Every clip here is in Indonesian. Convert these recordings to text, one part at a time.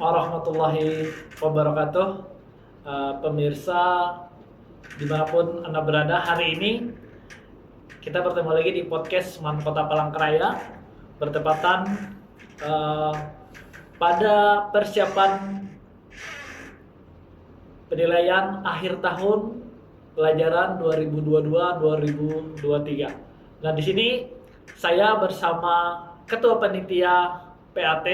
warahmatullahi wabarakatuh. Pemirsa dimanapun Anda berada, hari ini kita bertemu lagi di podcast Man Kota Palangkaraya, bertepatan pada persiapan penilaian akhir tahun pelajaran 2022-2023. Nah, di sini saya bersama Ketua Panitia PAT,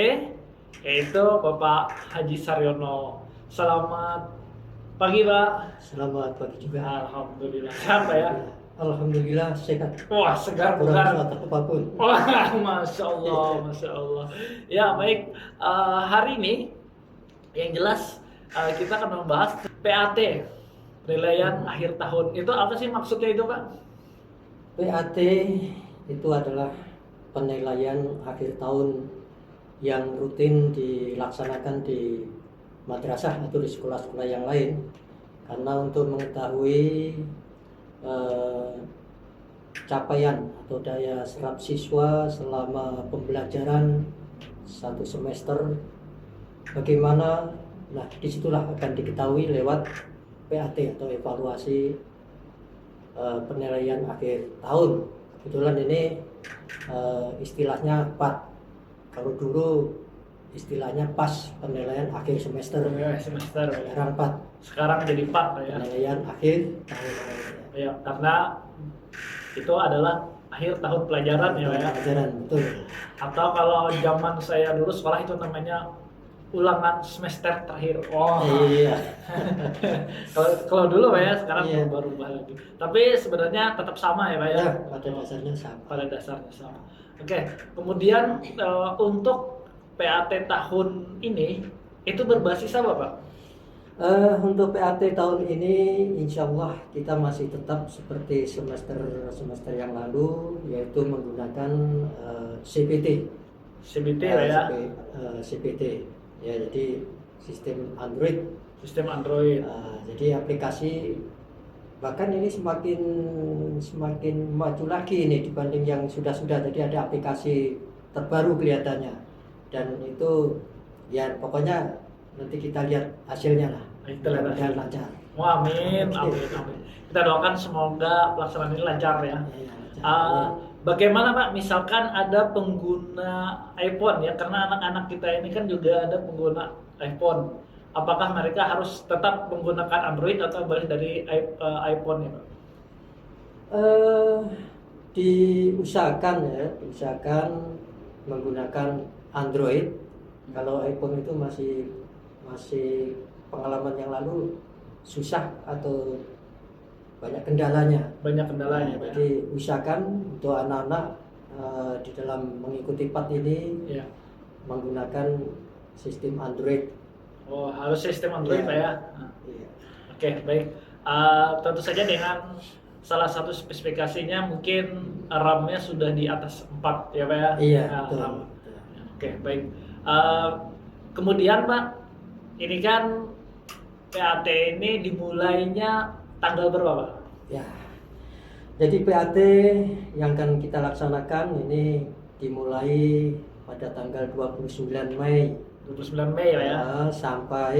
yaitu Bapak Haji Saryono. Selamat pagi, Pak. Selamat pagi juga. Alhamdulillah. Sehat, Pak, ya? Alhamdulillah sehat. Wah, segar Kurang bugar. atau apapun. Wah, Masya Allah, Masya Allah. Ya, baik. Hari ini, yang jelas kita akan membahas PAT, penilaian akhir tahun. Itu apa sih maksudnya itu, Pak? PAT itu adalah penilaian akhir tahun yang rutin dilaksanakan di madrasah atau di sekolah-sekolah yang lain, karena untuk mengetahui capaian atau daya serap siswa selama pembelajaran satu semester bagaimana. Nah, disitulah akan diketahui lewat PAT atau evaluasi penilaian akhir tahun. Kebetulan ini istilahnya PAT. Kalau dulu istilahnya PAS, penilaian akhir semester. Ya, semester. Sekarang PAT. Sekarang jadi PAT, ya. Penilaian akhir tahun. Ya, karena itu adalah akhir tahun pelajaran, ya, ya. Pelajaran, betul. Atau kalau zaman saya dulu sekolah itu namanya ulangan semester terakhir. Oh. Iya. Kalau dulu, Pak, ya, sekarang Iya. berubah lagi. Tapi sebenarnya tetap sama, ya, Pak, ya. Ya, pada dasarnya sama. Pada dasarnya sama. Oke, kemudian untuk PAT tahun ini itu berbasis apa, Pak? Untuk PAT tahun ini insya Allah kita masih tetap seperti semester yang lalu, yaitu menggunakan CPT. CBT, ya. CPT ya, jadi sistem Android. Sistem Android. Jadi aplikasi, bahkan ini semakin maju lagi ini dibanding yang sudah. Jadi ada aplikasi terbaru kelihatannya, dan itu ya pokoknya nanti kita lihat hasilnya lah. Kita lihat Mudah-mudahan hasilnya. lancar. Wah, amin. Kita doakan semoga pelaksanaan ini lancar, ya. Ya, lancar. Bagaimana, Pak, misalkan ada pengguna iPhone, ya, karena anak-anak kita ini kan juga ada pengguna iPhone. Apakah mereka harus tetap menggunakan Android atau balik dari iPhone, ya, Pak? Diusahakan menggunakan Android. Kalau iPhone itu masih pengalaman yang lalu susah atau banyak kendalanya. Banyak kendalanya, Pak, ya. Jadi usahakan untuk anak-anak di dalam mengikuti PAT ini Ya. menggunakan sistem Android. Oh, harus sistem Android, Ya. Pak, ya. Iya. Oke, baik. Tentu saja dengan salah satu spesifikasinya mungkin RAM-nya sudah di atas 4, ya, Pak, ya. Iya, Nah, betul. RAM. Oke, baik. Kemudian, Pak, ini kan PAT ini dimulainya tanggal berapa, Pak? Ya. Jadi PAT yang akan kita laksanakan ini dimulai pada tanggal 29 Mei 29 Mei, Pak, ya. Sampai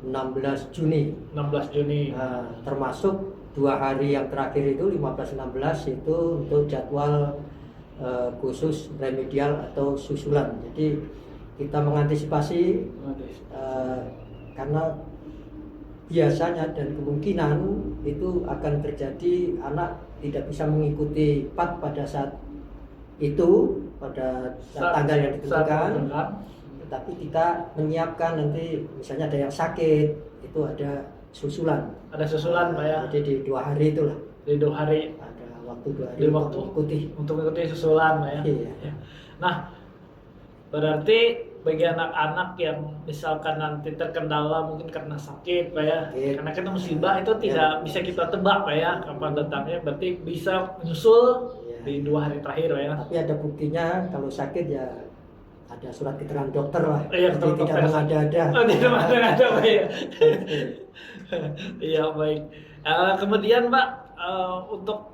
16 Juni. 16 Juni. Termasuk 2 hari yang terakhir itu 15-16 itu untuk jadwal khusus remedial atau susulan. Jadi kita mengantisipasi karena biasanya dan kemungkinan itu akan terjadi anak tidak bisa mengikuti PAT pada saat itu, pada tanggal yang ditentukan. Tapi kita menyiapkan nanti misalnya ada yang sakit, itu ada susulan. Ada susulan, Pak, ya. Jadi di 2 hari itulah. Di 2 hari. Ada waktu 2 hari Di untuk waktu mengikuti. untuk mengikuti susulan, Pak, ya. Iya. Ya. Nah, berarti bagi anak-anak yang misalkan nanti terkendala mungkin karena sakit, Pak, ya. Iya. Karena kita musibah itu tidak bisa kita tebak, Pak, ya, kapan datangnya. Berarti bisa menyusul Iya. di 2 hari terakhir, Pak, ya. Tapi ada buktinya kalau sakit ya ada surat keterangan dokter lah. Iya, Jadi dokter. tidak mengada-ada. Oh, tidak mengada-ada, Pak, ya. Iya, baik. Kemudian, Pak, untuk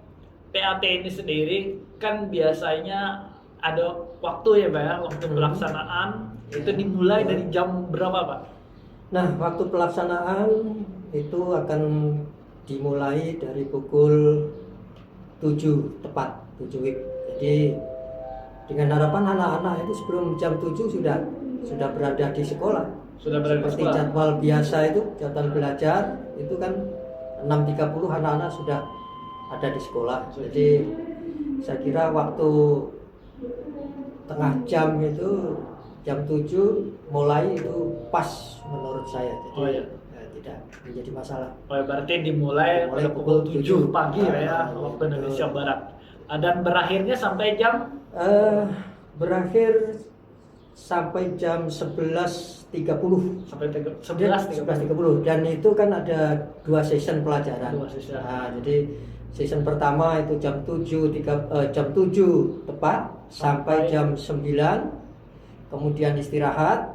PAT ini sendiri kan biasanya ada waktu, ya, Pak, ya, waktu pelaksanaan Itu dimulai dari jam berapa, Pak? Nah, waktu pelaksanaan itu akan dimulai dari pukul 7 tepat, 7 WIB. Jadi dengan harapan anak-anak itu sebelum jam 7 sudah berada di sekolah. Sudah berada di Seperti sekolah. jadwal biasa itu, jadwal belajar itu kan 6.30 anak-anak sudah ada di sekolah. Jadi saya kira waktu tengah jam itu jam 7 mulai itu pas menurut saya. Jadi Oh, iya. tidak menjadi masalah. Oh, berarti dimulai pada pukul 7 pagi ya, waktu Indonesia Barat. Dan berakhirnya sampai jam Berakhir sampai jam 11.30. sampai 11.30 dan itu kan ada 2 session pelajaran. 2 session. Nah, jadi session pertama itu jam 7 tepat sampai jam 9, kemudian istirahat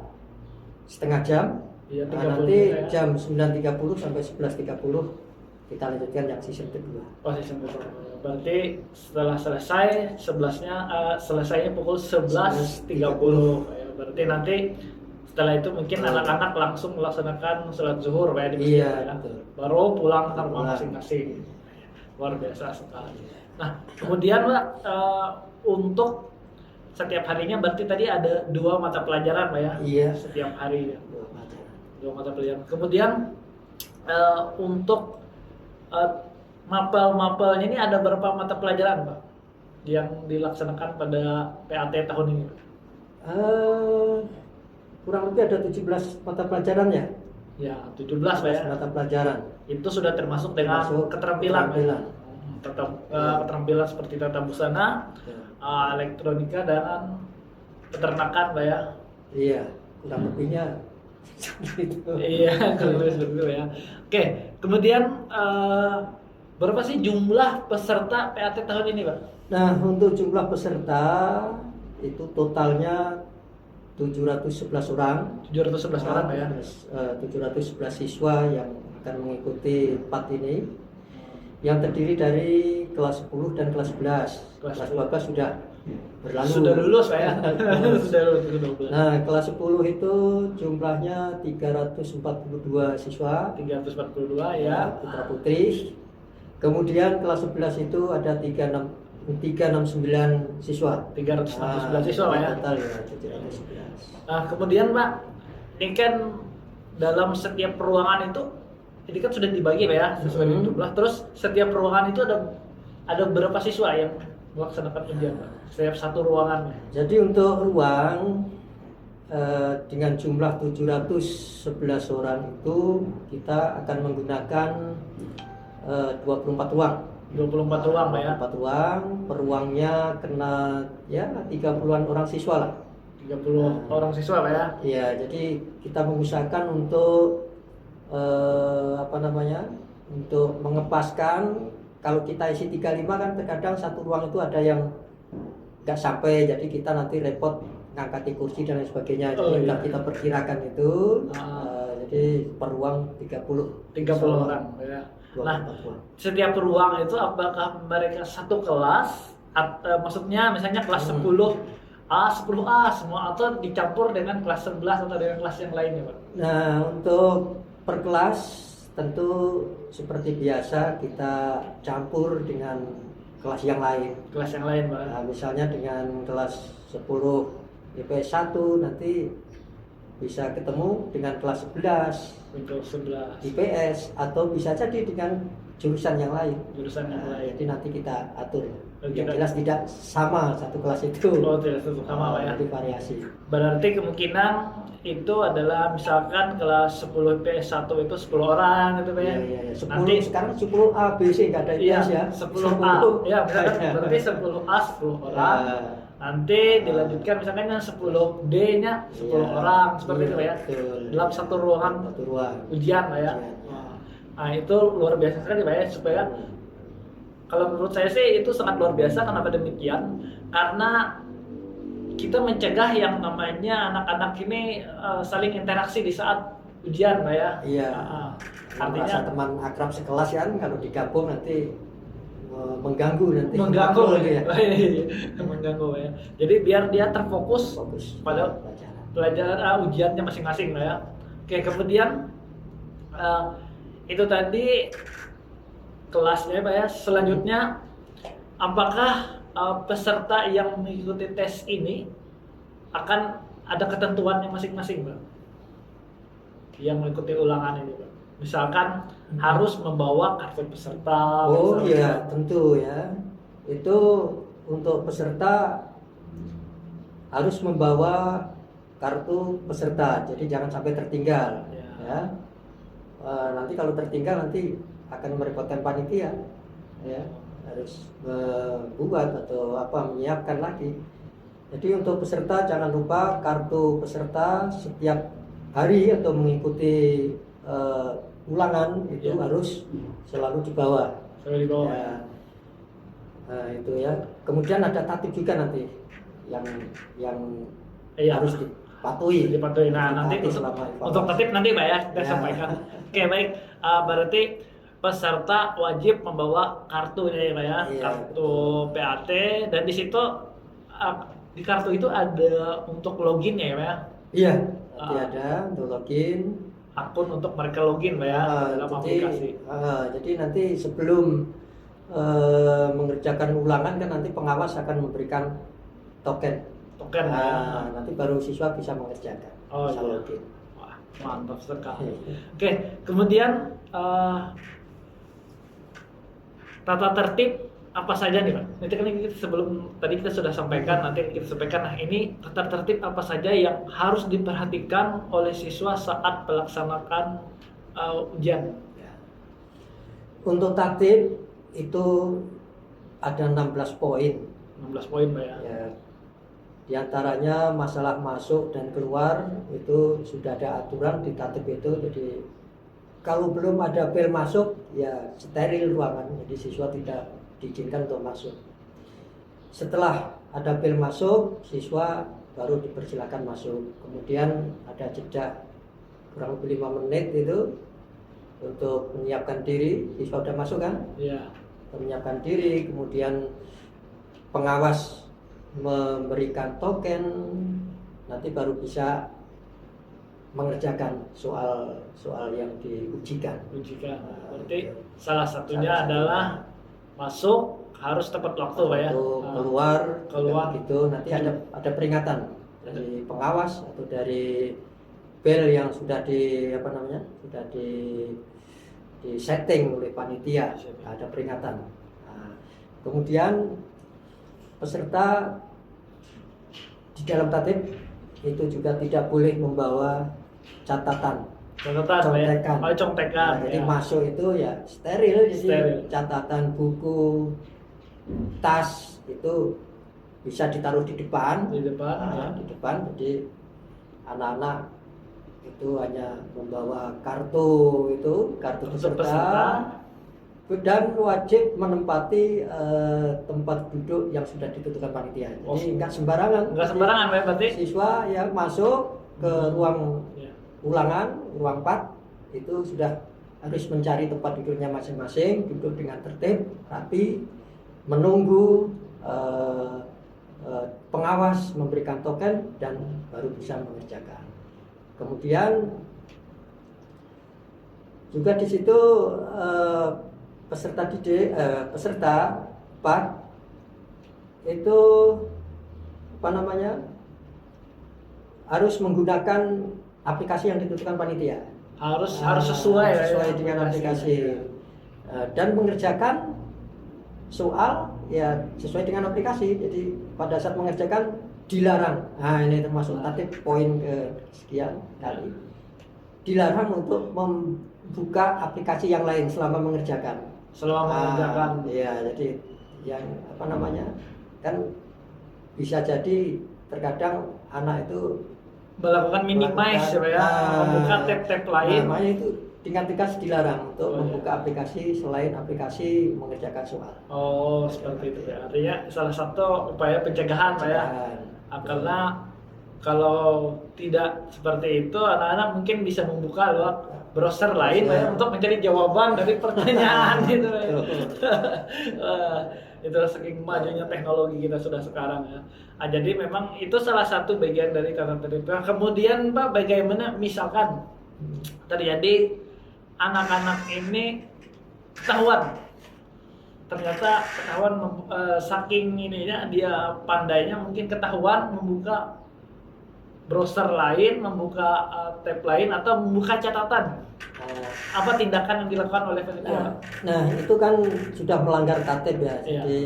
setengah jam. Iya, Nah, 30 nanti ya. jam 9.30 sampai 11.30 kita lanjutkan yang session kedua. Oh, session kedua. Berarti setelah selesai selesainya pukul 11.30. Ya, berarti nanti setelah itu mungkin anak-anak langsung melaksanakan sholat zuhur ya di masjid Iya, ya. betul. Baru pulang ke rumah Pulang. masing-masing. Luar biasa sekali. Nah, kemudian Pak, untuk setiap harinya berarti tadi ada 2 mata pelajaran Pak ya? Iya. Setiap hari ya. Dua pelajaran. 2 mata pelajaran. Kemudian untuk mapel-mapelnya ini ada berapa mata pelajaran Pak yang dilaksanakan pada PAT tahun ini? Kurang lebih ada 17 mata pelajaran ya. Ya, 17 Pak ya. Mata pelajaran. Itu sudah termasuk dengan Termasuk keterampilan. keterampilan. Keterampilan seperti tata busana, elektronika dan peternakan Pak ya. Iya, kurang lebihnya seperti itu. Iya, kalau seperti itu ya. Oke, kemudian berapa sih jumlah peserta PAT tahun ini, Pak? Nah, untuk jumlah peserta itu totalnya 711 orang. 711 orang Pak ya. 711 siswa yang akan mengikuti PAT ini. Yang terdiri dari kelas 10 dan kelas 11. Kelas Kelas 12 sudah berlalu. Sudah lulus Pak ya. Sudah lulus ke 12. Nah, kelas 10 itu jumlahnya 342 siswa. 342 ya. Putra putri. Kemudian kelas 11 itu ada 369 siswa. 369 siswa Pak ya. Total ya 711. Nah, kemudian Pak, ini kan dalam setiap ruangan itu ini kan sudah dibagi Pak ya sesuai dengan jumlah. Terus setiap ruangan itu ada berapa siswa yang melaksanakan ujian Pak? Setiap satu ruangan. Jadi untuk ruang dengan jumlah 711 orang itu kita akan menggunakan 24 ruang. 24 ruang Pak ya. 24 ruang, per ruangnya kena ya 30-an orang siswa lah. 30 orang siswa Pak ya. Iya, jadi kita mengusahakan untuk untuk mengepaskan. Kalau kita isi 35 kan terkadang satu ruang itu ada yang nggak sampai, jadi kita nanti repot ngangkati kursi dan lain sebagainya. Jadi iya. kita perkirakan itu jadi per ruang 30 orang ya. Nah, setiap ruang itu apakah mereka satu kelas maksudnya misalnya kelas 10A semua atau dicampur dengan kelas 11 atau dengan kelas yang lainnya, Pak? Nah, untuk per kelas tentu seperti biasa kita campur dengan kelas yang lain. Kelas yang lain, Pak. Nah, misalnya dengan kelas 10 IPS 1 nanti bisa ketemu dengan kelas 11 Untuk 11 IPS atau bisa jadi dengan jurusan yang lain. jurusan yang lain. Jadi nanti kita atur. Oke, Yang jelas tidak sama satu kelas itu. Oh, tidak satu sama, Pak ya. Jadi variasi. Berarti kemungkinan itu adalah misalkan kelas 10 IPS 1 itu 10 orang gitu Pak ya. Iya. 10 Nanti sekarang 10 A B C enggak ada iya, IPS ya. 10A. Ya, misalkan berarti 10A 10 orang. Ya. Nanti dilanjutkan misalkan yang 10D-nya 10 Iya. orang seperti itu Pak ya. Betul. Dalam satu ruangan Satu ruang. ujian Pak ya. Ujian, ya. Nah, itu luar biasa sekali Pak ya, supaya kalau menurut saya sih itu sangat luar biasa. Kenapa demikian? Karena kita mencegah yang namanya anak-anak ini saling interaksi di saat ujian Pak ya. Iya. Artinya Merasa teman akrab sekelas kan kalau digabung nanti mengganggu nanti. mengganggu gitu ya. mengganggu ya. Jadi biar dia terfokus Fokus pada pelajaran. pelajaran ujiannya masing-masing lah ya. Oke, kemudian itu tadi kelasnya Pak ya. Selanjutnya, apakah peserta yang mengikuti tes ini akan ada ketentuannya masing-masing Pak? Yang mengikuti ulangan ini Pak. Misalkan harus membawa kartu peserta. Oh misalkan. iya, tentu ya. Itu untuk peserta harus membawa kartu peserta, jadi jangan sampai tertinggal. Ya. Nanti kalau tertinggal nanti akan merepotkan panitia. Ya, harus membuat atau menyiapkan lagi. Jadi untuk peserta jangan lupa kartu peserta setiap hari atau mengikuti ulangan itu harus selalu dibawa. Selalu dibawa. Ya. Nah, itu ya. Kemudian ada tatip juga nanti yang harus dipatuhi. Nah, nanti untuk tatip nanti Pak ya kita sampaikan. Oke, baik. Berarti peserta wajib membawa kartunya ya Pak ya, kartu PAT, dan di situ di kartu itu ada untuk login ya Pak ya. Iya, nanti ada untuk login. Akun untuk mereka login Pak ya dalam aplikasi. Jadi nanti sebelum mengerjakan ulangan kan nanti pengawas akan memberikan token. Nanti baru siswa bisa mengerjakan. Bisa login. Wah, mantap sekali. Oke, kemudian tata tertib apa saja nih Pak? Nanti kan kita tadi kita sudah sampaikan, nanti kita sampaikan. Nah, ini tata tertib apa saja yang harus diperhatikan oleh siswa saat melaksanakan ujian? Untuk tertib itu ada 16 poin. 16 poin Pak ya. Di antaranya masalah masuk dan keluar itu sudah ada aturan di tertib itu. Jadi kalau belum ada bel masuk ya steril ruangan, jadi siswa tidak diizinkan untuk masuk. Setelah ada bel masuk, siswa baru dipersilakan masuk. Kemudian ada jeda kurang lebih 5 menit itu untuk menyiapkan diri. Siswa sudah masuk kan? Iya. Menyiapkan diri, kemudian pengawas memberikan token, nanti baru bisa mengerjakan soal yang diujikan. Berarti salah satunya adalah masuk harus tepat waktu Pak ya. Keluar gitu. Nanti ada peringatan dari pengawas atau dari bel yang sudah sudah di setting oleh panitia. Ada peringatan. Nah, kemudian peserta di dalam tatip itu juga tidak boleh membawa contekan. Contekan. Jadi masuk itu ya steril. Jadi catatan, buku, tas itu bisa ditaruh di depan. Di depan. Jadi anak-anak itu hanya membawa kartu peserta. Dan wajib menempati tempat duduk yang sudah ditentukan panitia. Jadi nggak sembarangan. Berarti siswa yang masuk ke ruang ulangan, ruang 4 itu sudah harus mencari tempat duduknya masing-masing, duduk dengan tertib, rapi, menunggu pengawas memberikan token dan baru bisa mengerjakan. Kemudian juga di situ peserta PAT itu harus menggunakan aplikasi yang ditentukan panitia. Harus sesuai dengan aplikasi. Dan mengerjakan soal ya sesuai dengan aplikasi. Jadi pada saat mengerjakan dilarang. Nah, ini termasuk tatip poin ke sekian kali. Dilarang untuk membuka aplikasi yang lain selama mengerjakan. Ya, jadi yang kan bisa jadi terkadang anak itu melakukan minimize membuka tab-tab lain. Namanya itu dengan tegas dilarang untuk membuka aplikasi selain aplikasi mengerjakan soal. Seperti itu ya. Artinya salah satu upaya pencegahan Pak ya. Karena kalau tidak seperti itu, anak-anak mungkin bisa membuka lewat browser lain untuk mencari jawaban dari pertanyaan gitu. Itu saking majunya teknologi kita sudah sekarang ya. Jadi memang itu salah satu bagian dari tata tertib. Kemudian Pak, bagaimana misalkan terjadi anak-anak ini ketahuan, ternyata ketahuan saking ininya dia pandainya mungkin ketahuan membuka browser lain, membuka tab lain atau membuka catatan. Apa tindakan yang dilakukan oleh panitia? Nah, itu kan sudah melanggar tertib ya. Iya. Jadi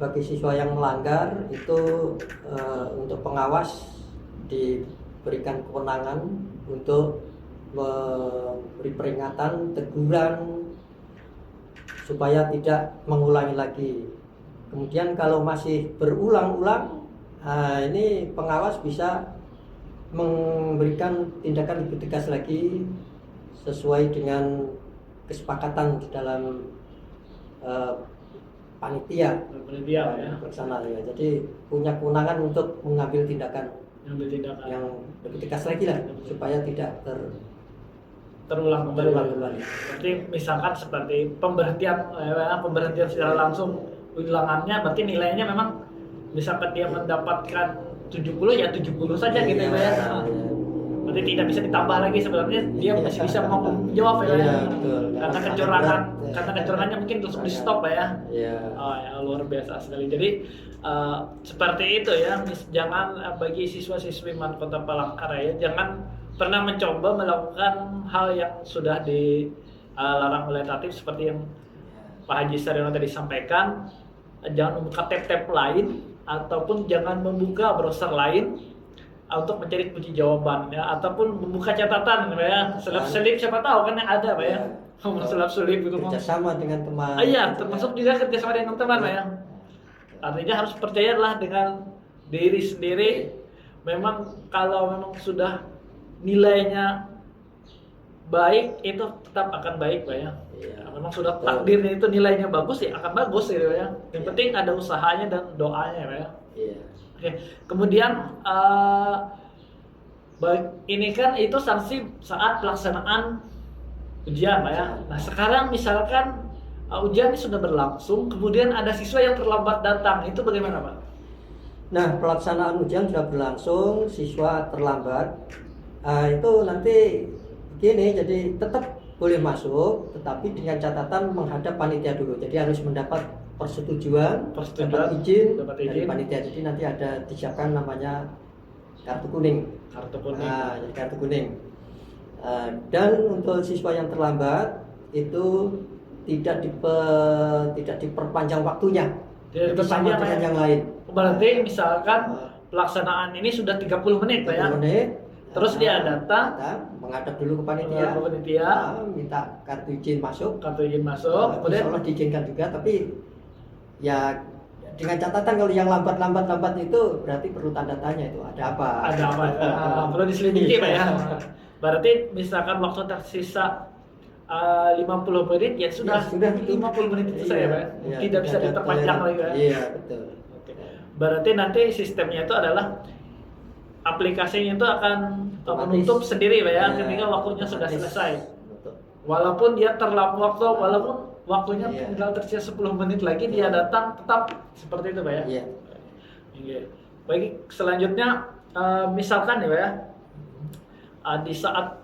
bagi siswa yang melanggar itu untuk pengawas diberikan kewenangan untuk memberi peringatan, teguran supaya tidak mengulangi lagi. Kemudian kalau masih berulang-ulang, ini pengawas bisa memberikan tindakan lebih tegas lagi sesuai dengan kesepakatan di dalam panitia Ya. bersama ya. Jadi punya kewenangan untuk mengambil tindakan yang lebih tegas lagi lah supaya tidak terulang kembali. Berarti misalkan seperti pemberhentian secara langsung ulangannya, berarti nilainya memang misalkan dia mendapatkan 70 ya 70 saja gitu ya. Berarti tidak bisa ditambah lagi, sebenarnya dia masih bisa mau menjawab ya. Karena kecurangannya mungkin langsung di stop ya. Oh, ya luar biasa sekali. Jadi seperti itu ya, jangan bagi siswa-siswi Man Kota Palangkaraya jangan pernah mencoba melakukan hal yang sudah dilarang oleh tatip seperti yang Pak Haji Saryono tadi sampaikan. Jangan membuka tab-tab lain ataupun jangan membuka browser lain untuk mencari kunci jawaban ya, ataupun membuka catatan ya, selip-selip siapa tahu kan yang ada Pak ya. Selip-selip gitu kerjasama dengan teman. Iya, termasuk juga kerjasama dengan teman Pak ya. Artinya harus percayalah dengan diri sendiri. Memang kalau memang sudah nilainya baik itu tetap akan baik Pak ya. Memang sudah takdirnya itu nilainya bagus ya akan bagus gitu ya. Yang penting ada usahanya dan doanya Pak ya. Oke. Kemudian ini kan itu sanksi saat pelaksanaan ujian Pak ya. Nah sekarang misalkan ujian ini sudah berlangsung, kemudian ada siswa yang terlambat datang, itu bagaimana Pak? Nah pelaksanaan ujian sudah berlangsung, siswa terlambat, itu nanti gini, jadi tetap boleh masuk, tetapi dengan catatan menghadap panitia dulu. Jadi harus mendapat persetujuan, dapat izin dari panitia. Jadi nanti ada disiapkan namanya kartu kuning. Jadi kartu kuning. Dan untuk siswa yang terlambat itu tidak diperpanjang waktunya. Tidak diperpanjang dengan yang lain. Berarti misalkan pelaksanaan ini sudah 30 menit Pak ya. 30 menit. Terus dia datang menghadap dulu ke panitia, minta kartu izin masuk. Kemudian insya Allah diizinkan juga, tapi ya dengan catatan kalau yang lambat itu berarti perlu tanda tanya itu ada apa? Perlu diselidiki Pak ya. Berarti misalkan waktu tersisa 50 menit ya sudah 50 menit itu saya Pak. Tidak bisa diperpanjang lagi Pak. Iya betul. Oke. Berarti nanti sistemnya itu adalah aplikasinya itu akan menutup sendiri Pak ya, ketika waktunya sudah selesai. Walaupun dia terlambat walaupun waktunya tinggal tersisa 10 menit lagi dia datang, tetap seperti itu Pak ya. Baik, selanjutnya misalkan ya Pak ya, di saat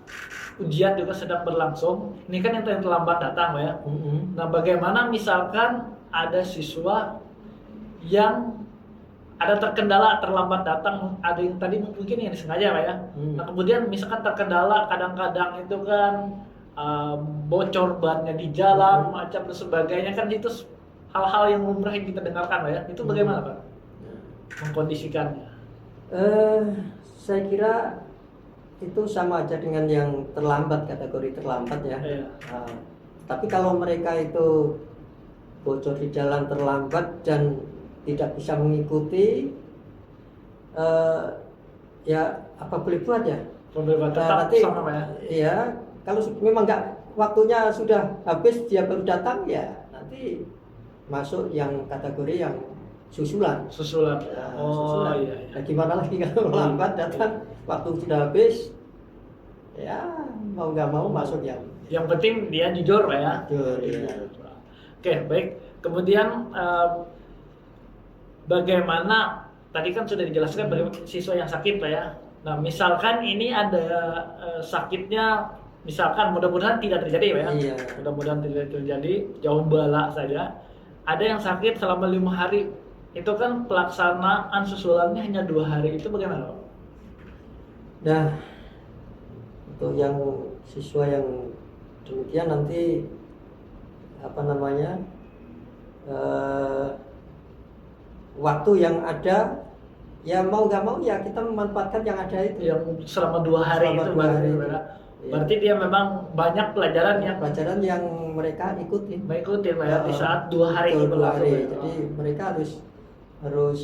ujian juga sedang berlangsung, ini kan yang terlambat datang Pak ya. Nah bagaimana misalkan ada siswa yang ada terkendala terlambat datang, ada yang tadi mungkin yang disengaja Pak ya. Nah kemudian misalkan terkendala kadang-kadang itu kan bocor bannya di jalan macam dan sebagainya, kan itu hal-hal yang lumrah yang kita dengarkan Pak ya. Itu bagaimana Pak mengkondisikannya? Saya kira itu sama aja dengan yang terlambat, kategori terlambat ya. Tapi kalau mereka itu bocor di jalan terlambat dan tidak bisa mengikuti, ya apa boleh buat ya? Tetap nanti, sama Pak ya? Iya, kalau memang nggak waktunya sudah habis dia baru datang ya nanti masuk yang kategori yang susulan. Susulan. Susulan. Iya. Nah, gimana lagi kalau lambat datang waktu sudah habis, ya mau nggak mau masuk yang. Yang penting dia jujur Pak ya. Jujur. Iya. Oke baik. Kemudian bagaimana tadi kan sudah dijelaskan bagaimana siswa yang sakit Pak ya. Nah, misalkan ini ada sakitnya, misalkan mudah-mudahan tidak terjadi Pak ya. Iya. Mudah-mudahan tidak terjadi, jauh bala saja. Ada yang sakit selama 5 hari, itu kan pelaksanaan susulannya hanya 2 hari, itu bagaimana Pak? Nah, untuk yang siswa yang demikian nanti apa namanya, waktu yang ada ya mau nggak mau ya kita memanfaatkan yang ada itu. Yang selama 2 hari Selama itu 2 hari itu. Pak. Iya. Berarti dia memang banyak pelajaran yang Pelajaran yang mereka ikutin. mengikuti Pak ya, di saat 2 hari Betul, itu 2 berlangsung. hari. Ya. Jadi mereka harus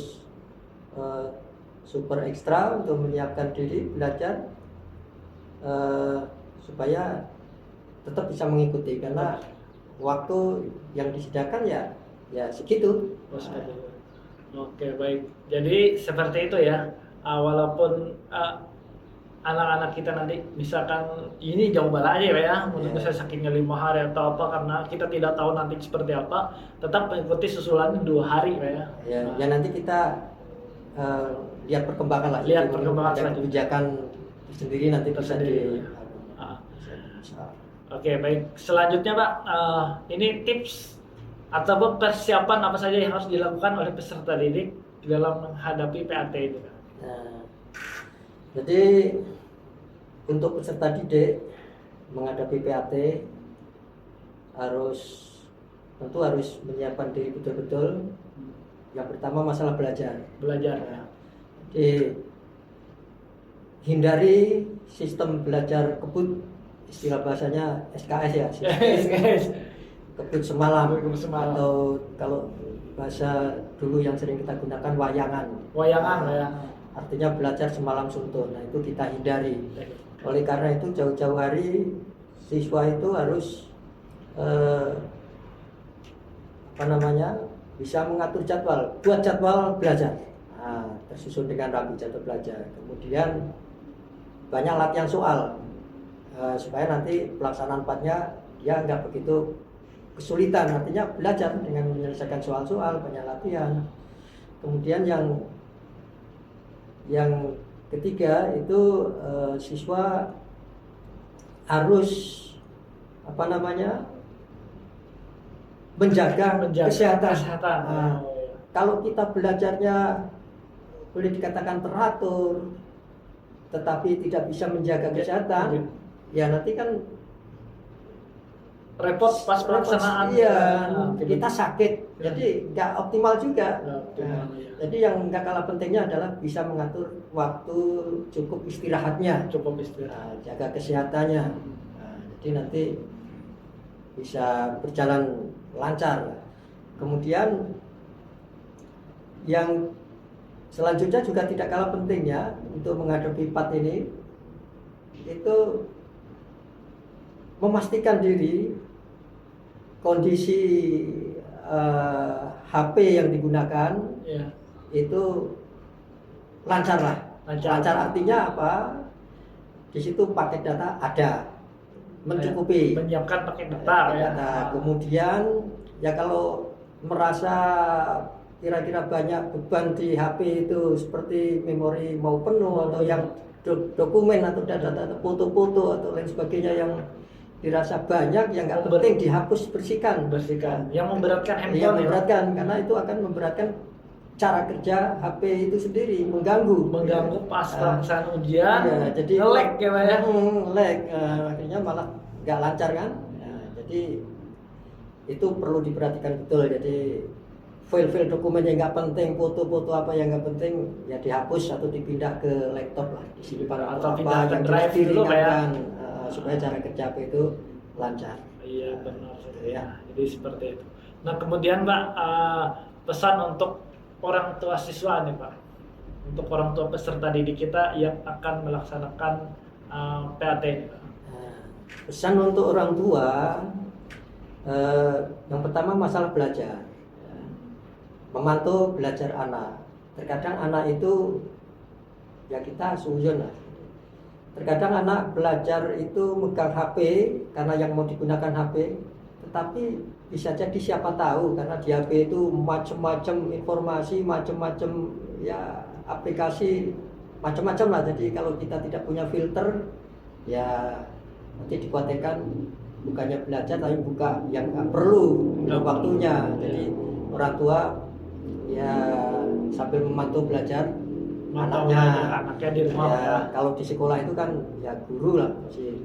super ekstra untuk menyiapkan diri belajar supaya tetap bisa mengikuti, karena waktu yang disediakan ya segitu. Oh, seperti itu. Oke, baik. Jadi seperti itu ya. Walaupun anak-anak kita nanti misalkan ini jauh bala aja ya, menunggu saya sakitnya 5 hari atau apa karena kita tidak tahu nanti seperti apa, tetap mengikuti susulannya 2 hari ya. Ya nanti kita lihat perkembangan lah. Lihat Jadi perkembangan ada selanjutnya. kebijakan sendiri nanti bisa Tersendiri. bisa. Oke, baik. Selanjutnya Pak, ini tips ataupun persiapan apa saja yang harus dilakukan oleh peserta didik dalam menghadapi PAT ini Pak? Nah, jadi untuk peserta didik menghadapi PAT tentu harus menyiapkan diri betul-betul. Yang pertama masalah belajar. Belajar ya. Jadi hindari sistem belajar kebut, istilah bahasanya SKS ya, Guys. kebut semalam, Kebut semalam. atau kalau bahasa dulu yang sering kita gunakan wayangan. Wayangan Nah, ya. artinya belajar semalam suntuk. Nah, itu kita hindari. Oleh karena itu jauh-jauh hari siswa itu harus bisa mengatur jadwal, buat jadwal belajar. Nah, tersusun dengan rapi jadwal belajar. Kemudian banyak latihan soal supaya nanti pelaksanaan PAT-nya ya nggak begitu kesulitan. Artinya belajar dengan menyelesaikan soal-soal, banyak latihan. Kemudian yang ketiga itu siswa harus menjaga kesehatan. Nah, kalau kita belajarnya boleh dikatakan teratur, tetapi tidak bisa menjaga kesehatan, ya nanti kan repot pas pelaksanaan. Iya, kita sakit, jadi nggak optimal juga. Nah, jadi yang nggak kalah pentingnya adalah bisa mengatur waktu cukup istirahatnya, cukup istirahat, jaga kesehatannya. Nah, jadi nanti bisa berjalan lancar. Kemudian yang selanjutnya juga tidak kalah pentingnya untuk menghadapi PAT ini, itu memastikan diri kondisi HP yang digunakan itu lancar lah. Lancar artinya apa? Di situ paket data ada, mencukupi. Menyiapkan paket data ya. Kemudian ya kalau merasa kira-kira banyak beban di HP itu seperti memori mau penuh atau yang dokumen atau data-data foto-foto atau lain sebagainya yang dirasa banyak, yang nggak penting dihapus, bersihkan. Yang memberatkan handphone. Yang memberatkan karena itu akan memberatkan cara kerja HP itu sendiri, mengganggu pas pelaksanaan ujian. Ya, jadi nge-lag ya Pak ya. Lag, akhirnya malah nggak lancar kan. Jadi itu perlu diperhatikan betul. Jadi file-file dokumen yang nggak penting, foto-foto apa yang nggak penting ya dihapus atau dipindah ke laptop lah, disimpan atau apa pindah ke yang drive dulu Pak ya. Supaya cara kerja HP itu lancar. Iya benar ya. Jadi seperti itu. Nah kemudian Pak, pesan untuk orang tua siswa nih Pak, untuk orang tua peserta didik kita yang akan melaksanakan PAT ini Pak. Pesan untuk orang tua, yang pertama masalah belajar, memantau belajar anak. Terkadang anak itu ya kita suzon lah. Terkadang anak belajar itu megang HP karena yang mau digunakan HP, tapi bisa jadi siapa tahu karena di HP itu macam-macam informasi, macam-macam ya aplikasi, macam-macam lah. Jadi kalau kita tidak punya filter, ya nanti dikhawatirkan bukannya belajar tapi buka yang nggak perlu waktunya. Jadi orang tua ya sambil memantau belajar anaknya di rumah ya. Kalau di sekolah itu kan ya guru lah masih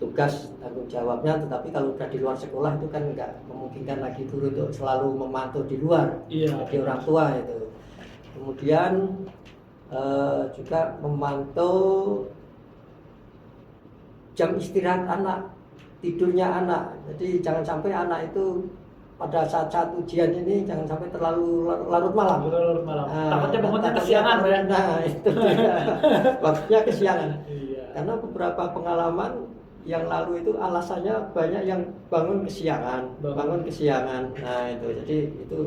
tugas tanggung jawabnya, tetapi kalau udah di luar sekolah itu kan nggak memungkinkan lagi guru untuk selalu memantau di luar. Jadi orang tua itu kemudian juga memantau jam istirahat anak, tidurnya anak. Jadi jangan sampai anak itu pada saat ujian ini jangan sampai terlalu larut malam. Takutnya bangunnya kesiangan ya. Nah itu waktunya kesiangan. Karena beberapa pengalaman yang lalu itu alasannya banyak yang bangun kesiangan. Nah itu jadi itu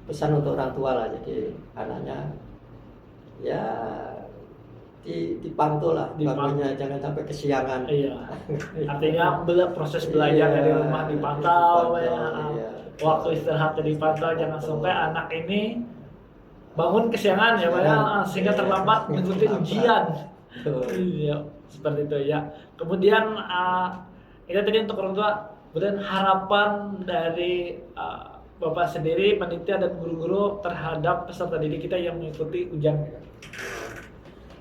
pesan untuk orang tua lah. Jadi anaknya ya dipantau lah bangunnya, jangan sampai kesiangan. Artinya proses belajar dari rumah dipantau ya. Waktu istirahat dipantau, jangan sampai anak ini bangun kesiangan ya Pak ya, sehingga terlambat mengikuti ujian. Iya, seperti itu ya. Kemudian itu tadi untuk orang tua. Kemudian harapan dari Bapak sendiri, panitia dan guru-guru terhadap peserta didik kita yang mengikuti ujian.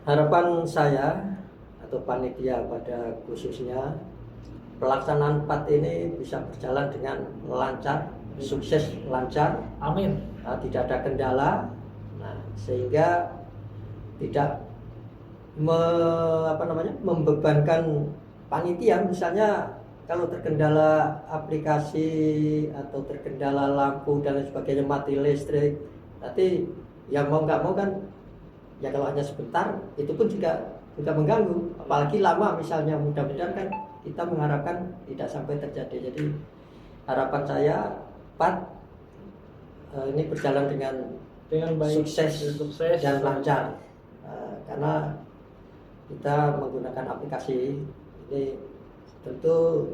Harapan saya atau panitia pada khususnya pelaksanaan PAT ini bisa berjalan dengan lancar, sukses lancar. Amin. Tidak ada kendala, sehingga tidak membebankan panitia. Misalnya kalau terkendala aplikasi atau terkendala lampu dan lain sebagainya, mati listrik, nanti yang mau nggak mau kan ya kalau hanya sebentar itu pun juga mengganggu, apalagi lama misalnya. Mudah-mudahan kan kita mengharapkan tidak sampai terjadi. Jadi harapan saya PAT ini berjalan dengan baik, sukses dan lancar, karena kita menggunakan aplikasi ini. Tentu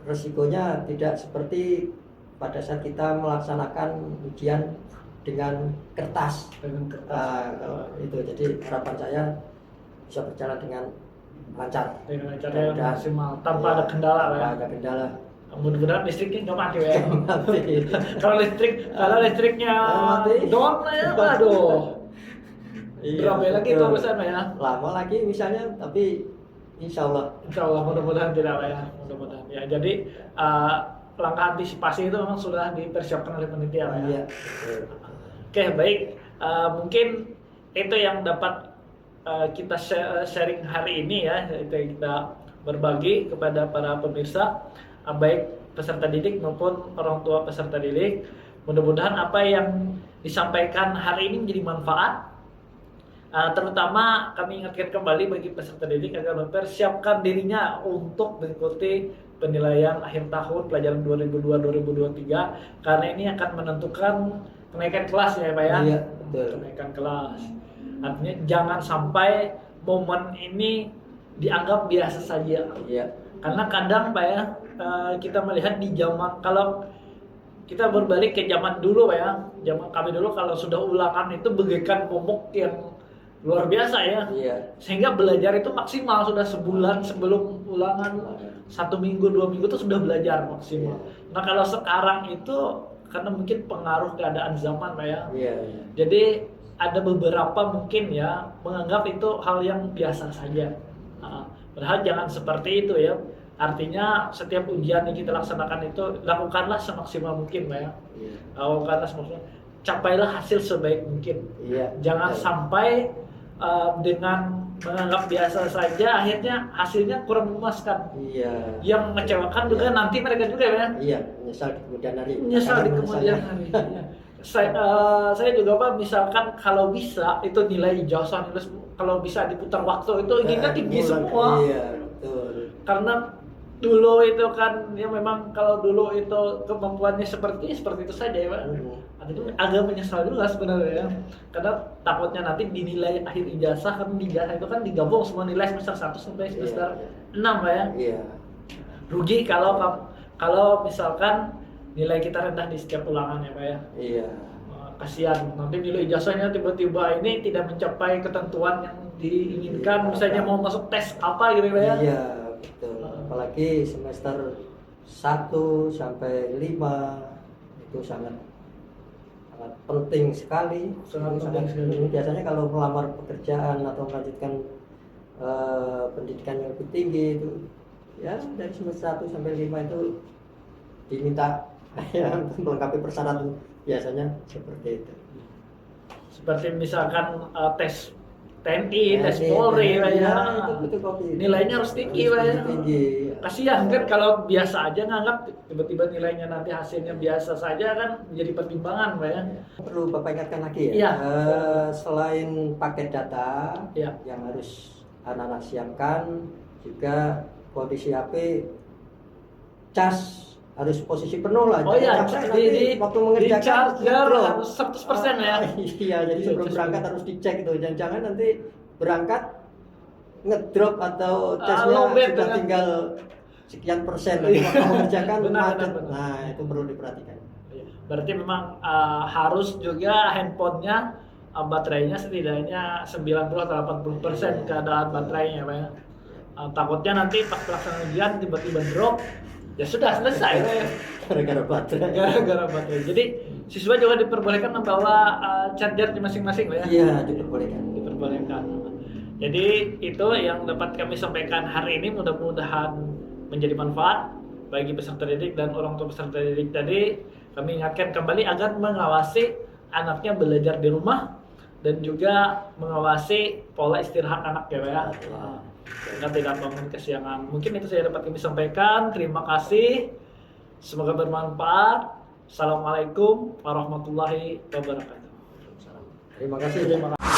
resikonya tidak seperti pada saat kita melaksanakan ujian dengan kertas. Itu jadi harapan saya bisa berjalan dengan lancar, yang maksimal tanpa ada kendala ya. Ada kendala. Mudah-mudahan listriknya nggak mati ya. Kalau listriknya down ya, aduh. Berapa lagi itu urusan ya? Lama lagi misalnya, tapi insya Allah mudah-mudahan tidak ya. Mudah-mudahan ya. Jadi langkah antisipasi itu memang sudah dipersiapkan oleh panitia ya. Iya. Oke, baik. Mungkin itu yang dapat kita sharing hari ini ya. Itu yang kita berbagi kepada para pemirsa, baik peserta didik maupun orang tua peserta didik. Mudah-mudahan apa yang disampaikan hari ini menjadi manfaat. Terutama kami ingatkan kembali bagi peserta didik agar mempersiapkan dirinya untuk mengikuti penilaian akhir tahun pelajaran 2002-2023, karena ini akan menentukan kenaikan kelas ya Pak ya. Iya, betul. Kenaikan kelas. Artinya jangan sampai momen ini dianggap biasa saja. Iya. Karena kadang Pak ya, kita melihat di zaman, kalau kita berbalik ke zaman dulu Pak ya, zaman kami dulu kalau sudah ulangan itu bagaikan momok yang luar biasa ya. Iya. Sehingga belajar itu maksimal, sudah sebulan sebelum ulangan, 1 minggu 2 minggu itu sudah belajar maksimal. Nah kalau sekarang itu karena mungkin pengaruh keadaan zaman Pak ya. Iya. Jadi ada beberapa mungkin ya menganggap itu hal yang biasa saja. Padahal jangan seperti itu ya. Artinya setiap ujian yang kita laksanakan itu lakukanlah semaksimal mungkin Pak ya. Lakukanlah semaksimal. Capailah hasil sebaik mungkin. Iya. Jangan sampai dengan menganggap biasa saja akhirnya hasilnya kurang memuaskan. Iya. Yang mengecewakan juga nanti mereka juga ya. Iya, menyesal di kemudian hari. Menyesal di kemudian hari. Saya juga Pak, misalkan kalau bisa itu nilai ijazah, kalau bisa diputar waktu itu inginnya tinggi semua. Iya, betul. Karena dulu itu kan ya memang kalau dulu itu kemampuannya seperti itu saja ya Pak. Itu agak menyesal juga sebenarnya ya. Karena takutnya nanti dinilai akhir ijazah, kan ijazah itu kan digabung semua nilai semester 1 sampai semester 6 Pak ya. Iya. Rugi kalau misalkan nilai kita rendah di setiap ulangan ya Pak ya. Iya. Kasihan nanti nilai ijazahnya tiba-tiba ini tidak mencapai ketentuan yang diinginkan, misalnya mau masuk tes apa gitu Pak ya. Iya, betul. Apalagi semester 1 sampai 5 itu sangat penting sekali. Sangat penting sekali. Biasanya kalau melamar pekerjaan atau melanjutkan pendidikan yang lebih tinggi itu ya dari semester 1 sampai 5 itu diminta ya melengkapi persyaratan, biasanya seperti itu. Seperti misalkan tes TNI, tes Polri Pak ya. Itu betul kopi. Nilainya harus tinggi Pak ya. Tinggi. Kasihan kan kalau biasa aja nganggap tiba-tiba nilainya nanti hasilnya biasa saja kan menjadi pertimbangan Pak ya. Perlu Bapak ingatkan lagi ya. Iya. Selain paket data Iya. yang harus anak-anak siapkan, juga kondisi HP cas harus posisi penuh lah. Oh iya, Sampai di nanti waktu mengerjakan charger drop. harus 100% ya. Iya, jadi Iya, sebelum cas berangkat dulu. harus dicek itu. Jangan-jangan nanti berangkat ngedrop atau casnya lowbat sudah dengan- tinggal sekian persen nanti waktu mengerjakan Benar, macet. benar. Nah, itu perlu diperhatikan. Berarti memang harus juga handphonenya baterainya setidaknya 90 atau 80% keadaan baterainya Pak ya. Takutnya nanti pas pelaksanaan ujian tiba-tiba drop, ya sudah selesai Pak ya. Gara-gara baterai. Gara-gara baterai. Jadi siswa juga diperbolehkan membawa charger di masing-masing Pak ya. Iya, diperbolehkan. Diperbolehkan. Jadi itu yang dapat kami sampaikan hari ini, mudah-mudahan menjadi manfaat bagi peserta didik dan orang tua peserta didik tadi. Kami ingatkan kembali agar mengawasi anaknya belajar di rumah dan juga mengawasi pola istirahat anak ya Pak ya. Sehingga tidak bangun kesiangan. Mungkin itu saya dapat kami sampaikan. Terima kasih. Semoga bermanfaat. Assalamualaikum warahmatullahi wabarakatuh. Terima kasih. Terima kasih.